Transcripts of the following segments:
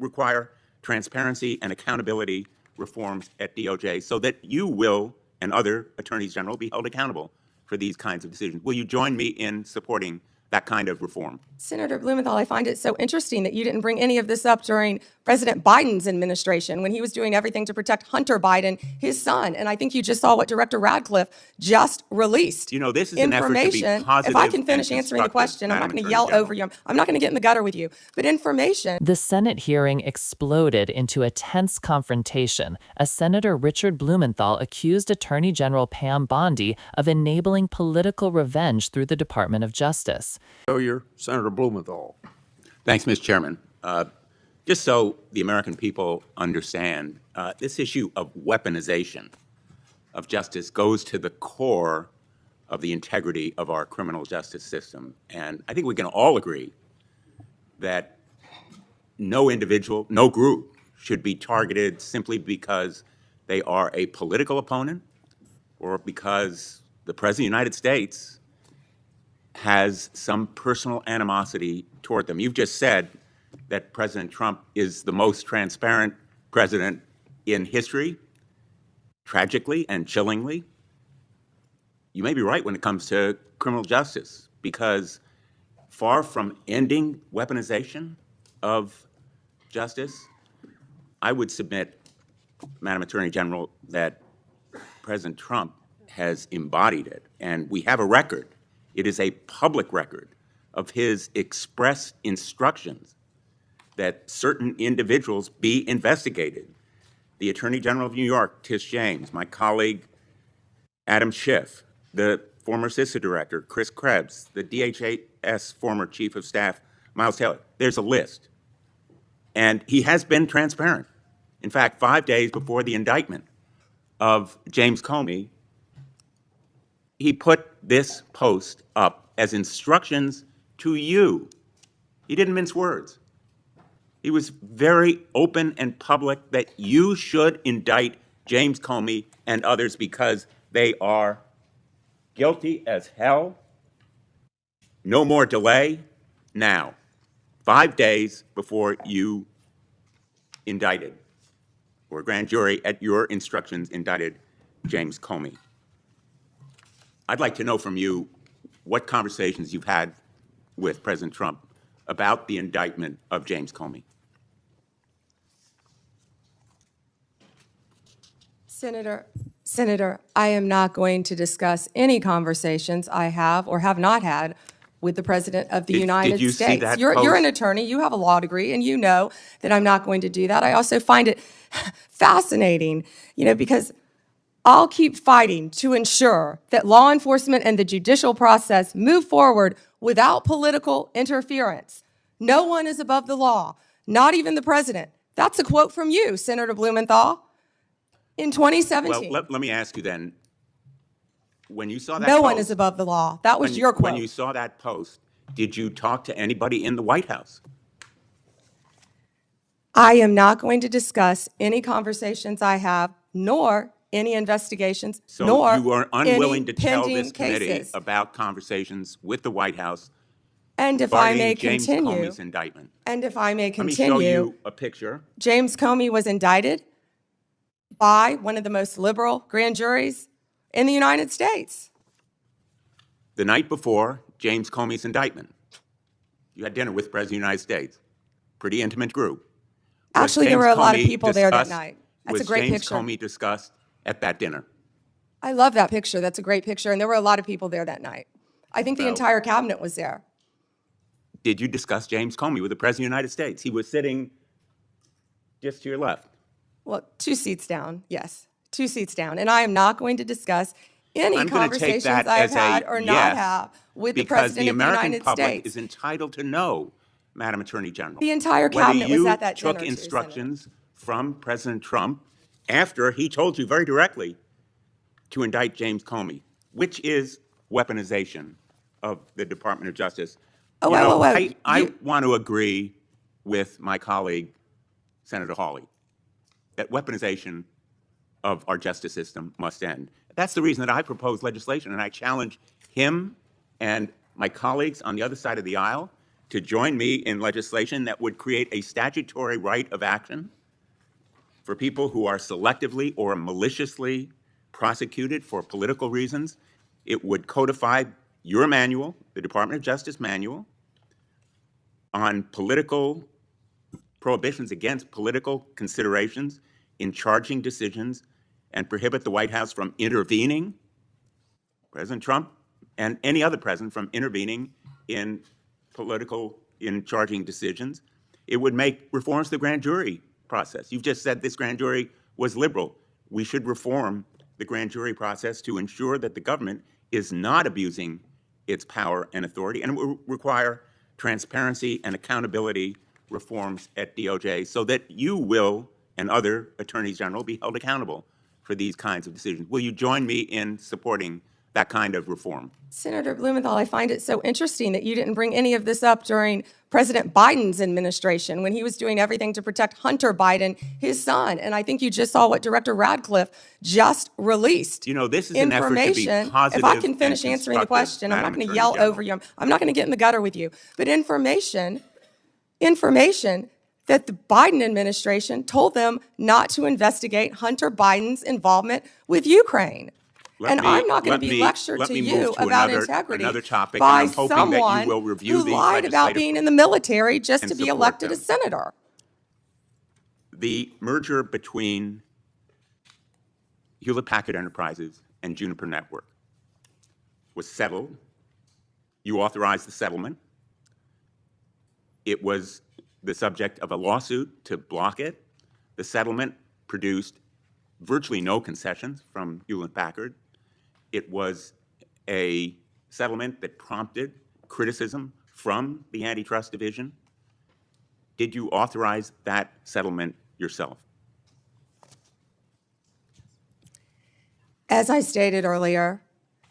require transparency and accountability reforms at DOJ so that you will and other attorneys general be held accountable for these kinds of decisions. Will you join me in supporting that kind of reform? Senator Blumenthal, I find it so interesting that you didn't bring any of this up during President Biden's administration when he was doing everything to protect Hunter Biden, his son. And I think you just saw what Director Radcliffe just released. You know, this is an effort to be positive. If I can finish answering the question, I'm not going to yell over you. I'm not going to get in the gutter with you. But information. The Senate hearing exploded into a tense confrontation as Senator Richard Blumenthal accused Attorney General Pam Bondi of enabling political revenge through the Department of Justice. Senator Blumenthal. Thanks, Mr. Chairman. Just so the American people understand, this issue of weaponization of justice goes to the core of the integrity of our criminal justice system. And I think we can all agree that no individual, no group should be targeted simply because they are a political opponent or because the President of the United States has some personal animosity toward them. You've just said that President Trump is the most transparent president in history, tragically and chillingly. You may be right when it comes to criminal justice, because far from ending weaponization of justice, I would submit, Madam Attorney General, that President Trump has embodied it. And we have a record. It is a public record of his express instructions that certain individuals be investigated. The Attorney General of New York, Tish James, my colleague Adam Schiff, the former CISA Director, Chris Krebs, the DHS former Chief of Staff, Miles Taylor. There's a list. And he has been transparent. In fact, 5 days before the indictment of James Comey, he put this post up as instructions to you. He didn't mince words. He was very open and public that you should indict James Comey and others because they are guilty as hell. No more delay now. 5 days before you indicted, or a grand jury at your instructions indicted James Comey. I'd like to know from you what conversations you've had with President Trump about the indictment of James Comey. Senator, I am not going to discuss any conversations I have or have not had with the President of the United Did you States. see that You're an attorney, you have a law degree, and you know that I'm not going to do that. I also find it fascinating, because I'll keep fighting to ensure that law enforcement and the judicial process move forward without political interference. No one is above the law, not even the President. That's a quote from you, Senator Blumenthal, in 2017. Well, let me ask you then, when you saw that No post, one is above the law. That was your quote. When you saw that post, did you talk to anybody in the White House? I am not going to discuss any conversations I have, nor any investigations, So nor you are unwilling any to tell pending this committee cases. about conversations with the White House And if I may regarding James continue, Comey's indictment. and if I may Let me continue, show you a picture. James Comey was indicted by one of the most liberal grand juries in the United States. The night before James Comey's indictment, you had dinner with the President of the United States. Pretty intimate group. Was Actually, there James were a lot of Comey people there that discussed- night. That's was a great James picture. Comey discussed at that dinner? I love that picture. That's a great picture. And there were a lot of people there that night. I think the Well- entire cabinet was there. Did you discuss James Comey with the President of the United States? He was sitting just to your left. Well, 2 seats down, yes, 2 seats down. And I am not going to discuss any I'm going to take conversations that I've as had a or yes, not have with the because President the of the American United public States. is entitled to know, Madam Attorney General. The entire cabinet whether was at that you took dinner, too, instructions from President Trump after he told you very directly to indict James Comey, which is weaponization of the Department of Justice. Oh, You know, wait, wait. I want to agree with my colleague, Senator Hawley, that weaponization of our justice system must end. That's the reason that I propose legislation, and I challenge him and my colleagues on the other side of the aisle to join me in legislation that would create a statutory right of action for people who are selectively or maliciously prosecuted for political reasons. It would codify your manual, the Department of Justice manual, on political prohibitions against political considerations in charging decisions, and prohibit the White House from intervening, President Trump and any other president from intervening in charging decisions. It would make reforms to the grand jury process. You've just said this grand jury was liberal. We should reform the grand jury process to ensure that the government is not abusing its power and authority, and it will require transparency and accountability reforms at DOJ so that you will and other attorneys general be held accountable for these kinds of decisions. Will you join me in supporting that kind of reform? Senator Blumenthal, I find it so interesting that you didn't bring any of this up during President Biden's administration when he was doing everything to protect Hunter Biden, his son. And I think you just saw what Director Radcliffe just released. You know, this is an effort to be positive. If I can finish answering the question, I'm not going to yell over you. I'm not going to get in the gutter with you. But information that the Biden administration told them not to investigate Hunter Biden's involvement with Ukraine. I'm not going to be lectured to you about integrity by someone who lied about being in the military just to be elected a senator. The merger between Hewlett-Packard Enterprises and Juniper Network was settled. You authorized the settlement. It was the subject of a lawsuit to block it. The settlement produced virtually no concessions from Hewlett-Packard. It was a settlement that prompted criticism from the Antitrust Division. Did you authorize that settlement yourself? As I stated earlier,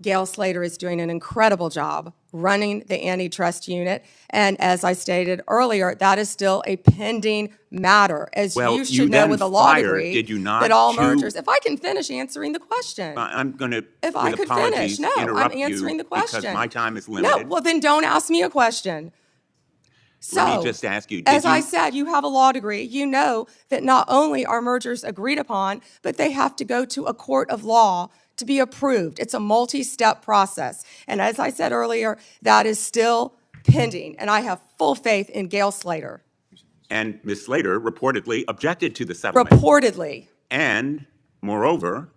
Gail Slater is doing an incredible job running the antitrust unit. And as I stated earlier, that is still a pending matter. As you should know with a law degree, did you not, that all mergers. If I can finish answering the question. I'm going to, if I could finish. No, I'm answering the question. Because my time is limited. No, well then don't ask me a question. So, let me just ask you, as I said, you have a law degree. You know that not only are mergers agreed upon, but they have to go to a court of law to be approved. It's a multi-step process. And as I said earlier, that is still pending. And I have full faith in Gail Slater. And Ms. Slater reportedly objected to the settlement. Reportedly. And moreover,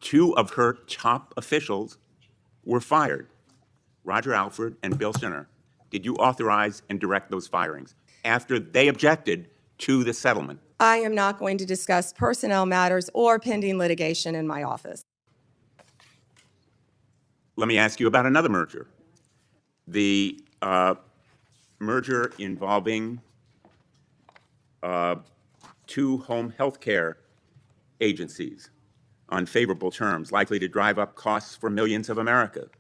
two of her top officials were fired, Roger Alford and Bill Sinner. Did you authorize and direct those firings after they objected to the settlement? I am not going to discuss personnel matters or pending litigation in my office. Let me ask you about another merger. The merger involving two home health care agencies on favorable terms, likely to drive up costs for millions of Americans.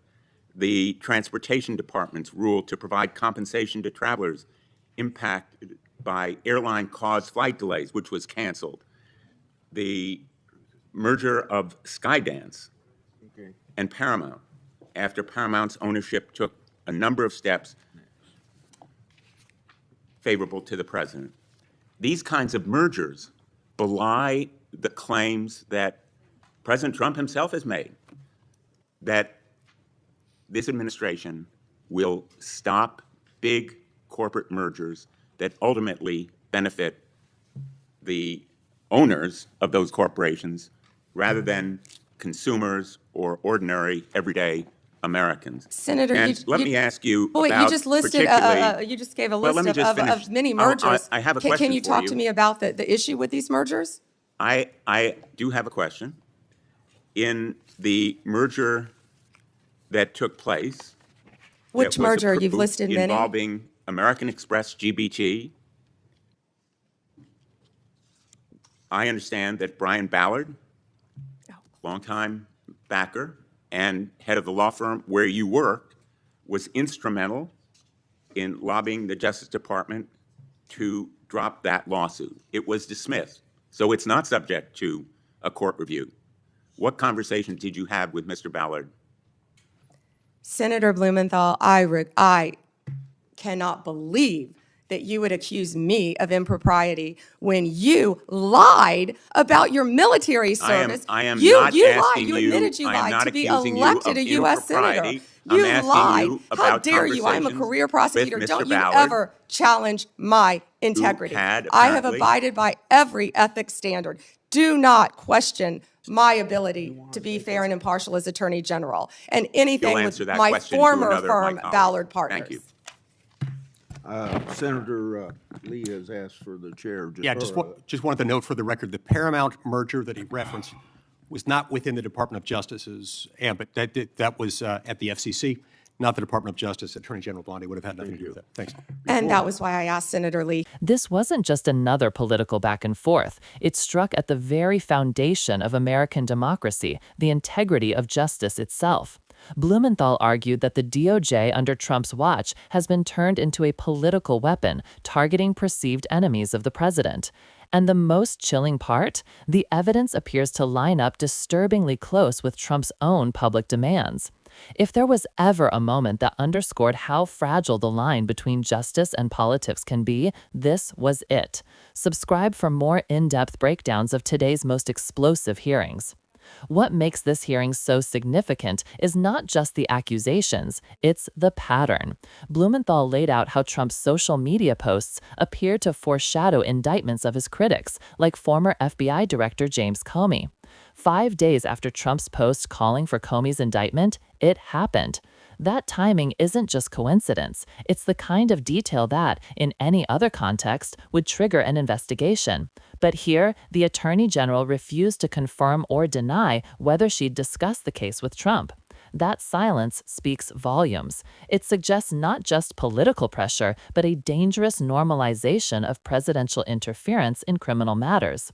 The Transportation Department's rule to provide compensation to travelers impacted by airline-caused flight delays, which was canceled. The merger of Skydance and Paramount, after Paramount's ownership took a number of steps favorable to the president. These kinds of mergers belie the claims that President Trump himself has made, that this administration will stop big corporate mergers that ultimately benefit the owners of those corporations rather than consumers or ordinary, everyday Americans. Senator, let me ask you wait, about you just listed, you just gave a list of many mergers. I have a question Can you talk to me about the issue with these mergers? I do have a question. In the merger that took place, which merger? You've listed many. Involving American Express GBT. I understand that Brian Ballard, longtime backer and head of the law firm where you worked, was instrumental in lobbying the Justice Department to drop that lawsuit. It was dismissed, so it's not subject to a court review. What conversations did you have with Mr. Ballard? Senator Blumenthal, I cannot believe that you would accuse me of impropriety when you lied about your military service. I am you not lied. asking You you. admitted you I am lied not to be accusing you elected of a U.S. senator. impropriety. I'm You asking lied. you How about dare you? I'm a conversations career with prosecutor. Mr. Don't you Ballard, ever challenge my integrity. had I have apparently- abided by every ethics standard. Do not question my ability to be fair and impartial as Attorney General, and anything You'll with answer that my question to former another of my firm, colleagues. Ballard Partners. Thank you. Senator Lee has asked for the chair. Yeah, just wanted to note for the record, the Paramount merger that he referenced was not within the Department of Justice's ambit. That was at the FCC, not the Department of Justice. Attorney General Bondi would have had nothing to do with that. Thanks. And that was why I asked Senator Lee. This wasn't just another political back and forth. It struck at the very foundation of American democracy, the integrity of justice itself. Blumenthal argued that the DOJ under Trump's watch has been turned into a political weapon, targeting perceived enemies of the president. And the most chilling part? The evidence appears to line up disturbingly close with Trump's own public demands. If there was ever a moment that underscored how fragile the line between justice and politics can be, this was it. Subscribe for more in-depth breakdowns of today's most explosive hearings. What makes this hearing so significant is not just the accusations, it's the pattern. Blumenthal laid out how Trump's social media posts appeared to foreshadow indictments of his critics, like former FBI Director James Comey. 5 days after Trump's post calling for Comey's indictment, it happened. That timing isn't just coincidence. It's the kind of detail that, in any other context, would trigger an investigation. But here, the Attorney General refused to confirm or deny whether she'd discussed the case with Trump. That silence speaks volumes. It suggests not just political pressure, but a dangerous normalization of presidential interference in criminal matters.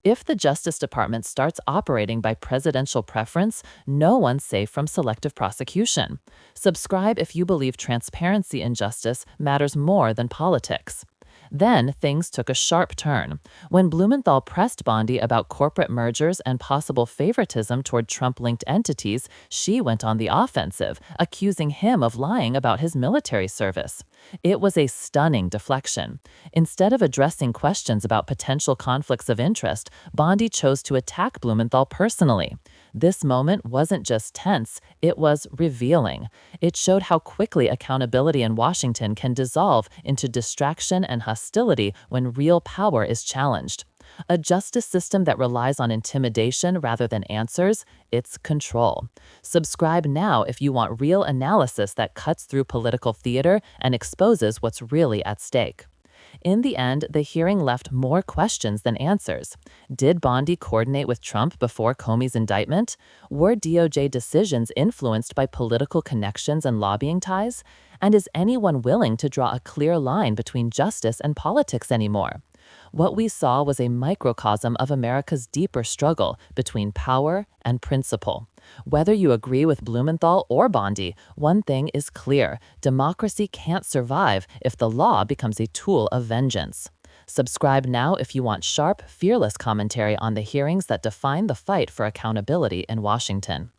If the Justice Department starts operating by presidential preference, no one's safe from selective prosecution. Subscribe if you believe transparency in justice matters more than politics. Then things took a sharp turn. When Blumenthal pressed Bondi about corporate mergers and possible favoritism toward Trump-linked entities, she went on the offensive, accusing him of lying about his military service. It was a stunning deflection. Instead of addressing questions about potential conflicts of interest, Bondi chose to attack Blumenthal personally. This moment wasn't just tense, it was revealing. It showed how quickly accountability in Washington can dissolve into distraction and hostility when real power is challenged. A justice system that relies on intimidation rather than answers, it's control. Subscribe now if you want real analysis that cuts through political theater and exposes what's really at stake. In the end, the hearing left more questions than answers. Did Bondi coordinate with Trump before Comey's indictment? Were DOJ decisions influenced by political connections and lobbying ties? And is anyone willing to draw a clear line between justice and politics anymore? What we saw was a microcosm of America's deeper struggle between power and principle. Whether you agree with Blumenthal or Bondi, one thing is clear: democracy can't survive if the law becomes a tool of vengeance. Subscribe now if you want sharp, fearless commentary on the hearings that define the fight for accountability in Washington.